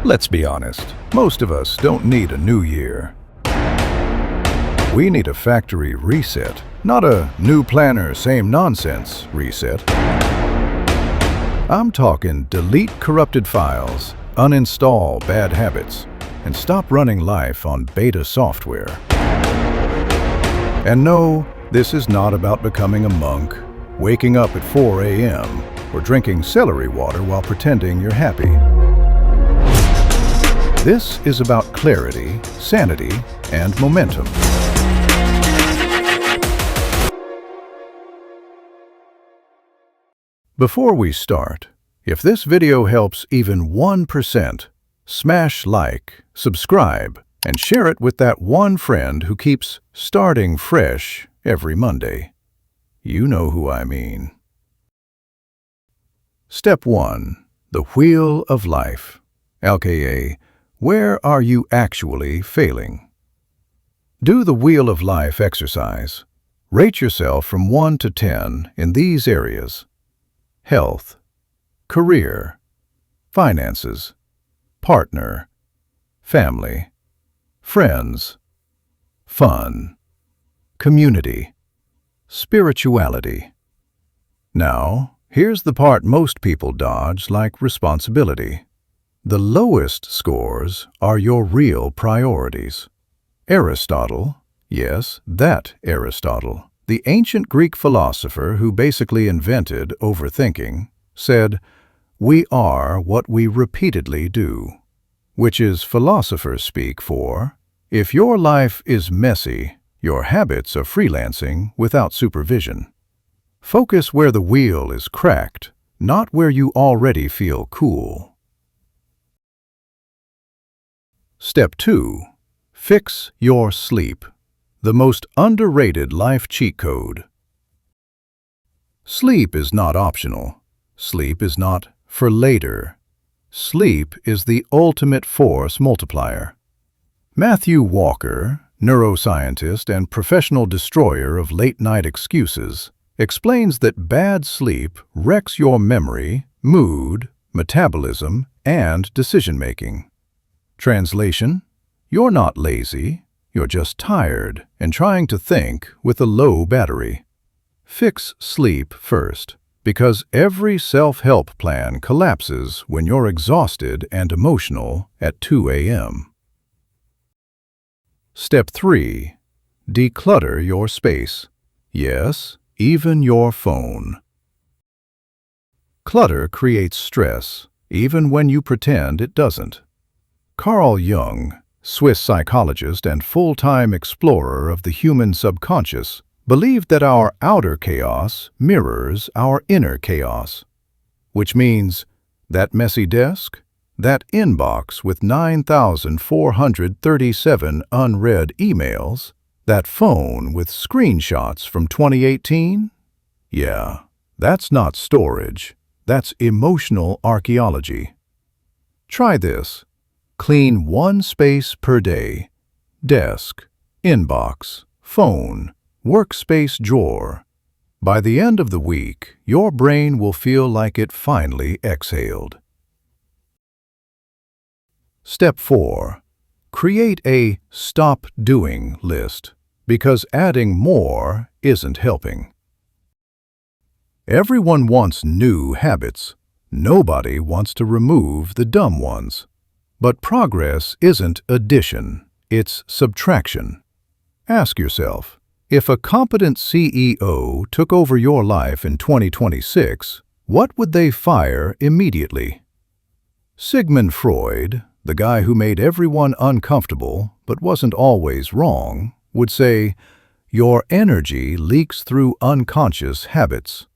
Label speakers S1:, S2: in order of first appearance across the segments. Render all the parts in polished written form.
S1: Let's be honest, most of us don't need a new year. We need a factory reset, not a new planner, same nonsense reset. I'm talking delete corrupted files, uninstall bad habits, and stop running life on beta software. And no, this is not about becoming a monk, waking up at 4 a.m., or drinking celery water while pretending you're happy. This is about clarity, sanity, and momentum. Before we start, if this video helps even 1%, smash like, subscribe, and share it with that one friend who keeps starting fresh every Monday. You know who I mean. Step 1. The Wheel of Life, aka where are you actually failing? Do the Wheel of Life exercise. Rate yourself from 1 to 10 in these areas: health, career, finances, partner, family, friends, fun, community, spirituality. Now, here's the part most people dodge, like responsibility. The lowest scores are your real priorities. Aristotle, yes, that Aristotle, the ancient Greek philosopher who basically invented overthinking, said, "We are what we repeatedly do," which is philosophers speak for, if your life is messy, your habits are freelancing without supervision. Focus where the wheel is cracked, not where you already feel cool. Step 2. Fix your sleep, the most underrated life cheat code. Sleep is not optional. Sleep is not for later. Sleep is the ultimate force multiplier. Matthew Walker, neuroscientist and professional destroyer of late-night excuses, explains that bad sleep wrecks your memory, mood, metabolism, and decision-making. Translation: you're not lazy, you're just tired and trying to think with a low battery. Fix sleep first, because every self-help plan collapses when you're exhausted and emotional at 2 a.m. Step 3. Declutter your space. Yes, even your phone. Clutter creates stress, even when you pretend it doesn't. Carl Jung, Swiss psychologist and full-time explorer of the human subconscious, believed that our outer chaos mirrors our inner chaos, which means that messy desk, that inbox with 9,437 unread emails, that phone with screenshots from 2018? Yeah, that's not storage, that's emotional archaeology. Try this. Clean one space per day: desk, inbox, phone, workspace drawer. By the end of the week, your brain will feel like it finally exhaled. Step 4. Create a stop doing list, because adding more isn't helping. Everyone wants new habits. Nobody wants to remove the dumb ones. But progress isn't addition, it's subtraction. Ask yourself, if a competent CEO took over your life in 2026, what would they fire immediately? Sigmund Freud, the guy who made everyone uncomfortable but wasn't always wrong, would say, "Your energy leaks through unconscious habits."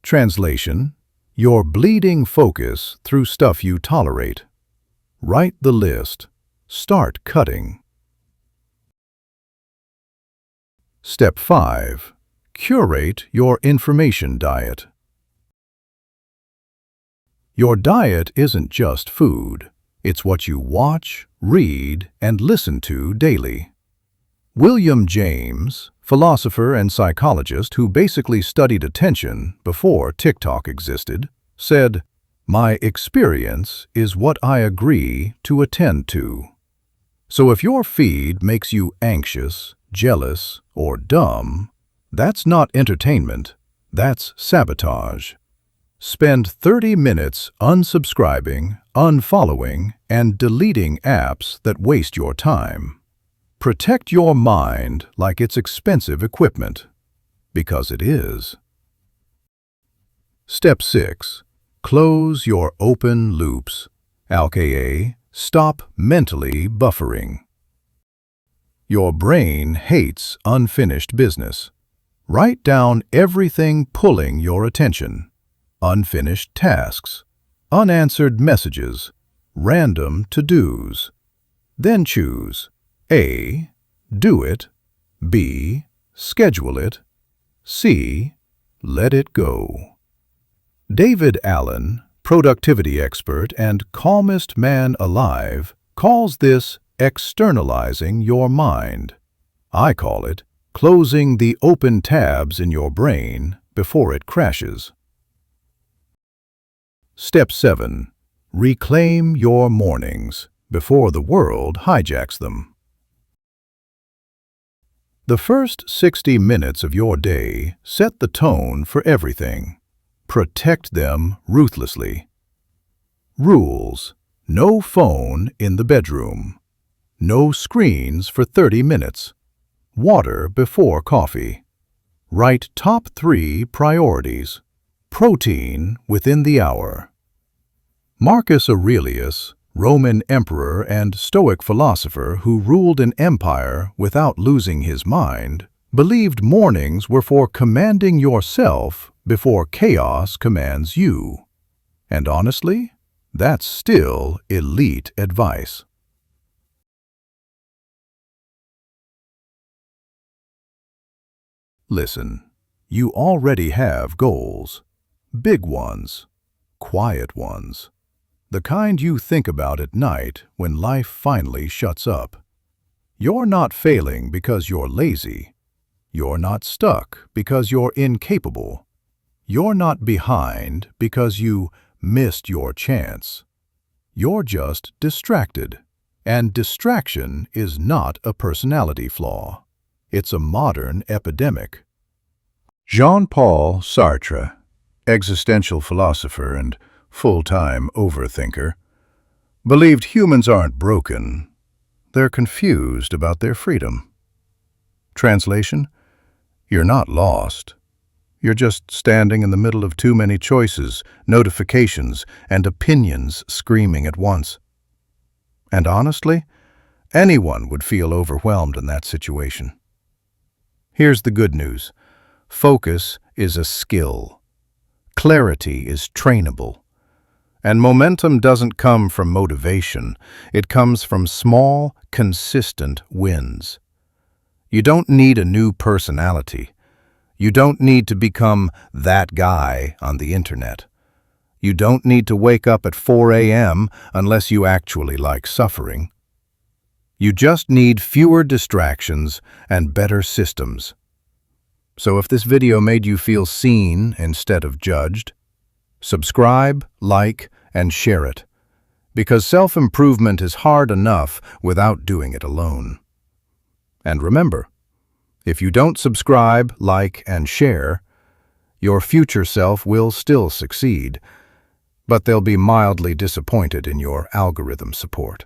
S1: Translation: your bleeding focus through stuff you tolerate. Write the list. Start cutting. Step 5. Curate your information diet. Your diet isn't just food. It's what you watch, read, and listen to daily. William James, philosopher and psychologist who basically studied attention before TikTok existed, said, My experience is what I agree to attend to. So if your feed makes you anxious, jealous, or dumb, that's not entertainment, that's sabotage. Spend 30 minutes unsubscribing, unfollowing, and deleting apps that waste your time. Protect your mind like it's expensive equipment, because it is. Step 6. Close your open loops, aka stop mentally buffering. Your brain hates unfinished business. Write down everything pulling your attention. Unfinished tasks, unanswered messages, random to-dos. Then choose A. Do it, B. Schedule it, C. Let it go. David Allen, productivity expert and calmest man alive, calls this externalizing your mind. I call it closing the open tabs in your brain before it crashes. Step 7. Reclaim your mornings before the world hijacks them. The first 60 minutes of your day set the tone for everything. Protect them ruthlessly. Rules: no phone in the bedroom. No screens for 30 minutes. Water before coffee. Write top 3 priorities. Protein within the hour. Marcus Aurelius, Roman emperor and Stoic philosopher who ruled an empire without losing his mind, believed mornings were for commanding yourself before chaos commands you. And honestly, that's still elite advice. Listen, you already have goals. Big ones, quiet ones. The kind you think about at night when life finally shuts up. You're not failing because you're lazy. You're not stuck because you're incapable. You're not behind because you missed your chance. You're just distracted. And distraction is not a personality flaw. It's a modern epidemic. Jean-Paul Sartre, existential philosopher and full-time overthinker, believed humans aren't broken. They're confused about their freedom. Translation: you're not lost. You're just standing in the middle of too many choices, notifications, and opinions screaming at once. And honestly, anyone would feel overwhelmed in that situation. Here's the good news. Focus is a skill. Clarity is trainable. And momentum doesn't come from motivation. It comes from small, consistent wins. You don't need a new personality. You don't need to become that guy on the internet. You don't need to wake up at 4 a.m. unless you actually like suffering. You just need fewer distractions and better systems. So if this video made you feel seen instead of judged, subscribe, like, and share it. Because self-improvement is hard enough without doing it alone. And remember, if you don't subscribe, like, and share, your future self will still succeed, but they'll be mildly disappointed in your algorithm support.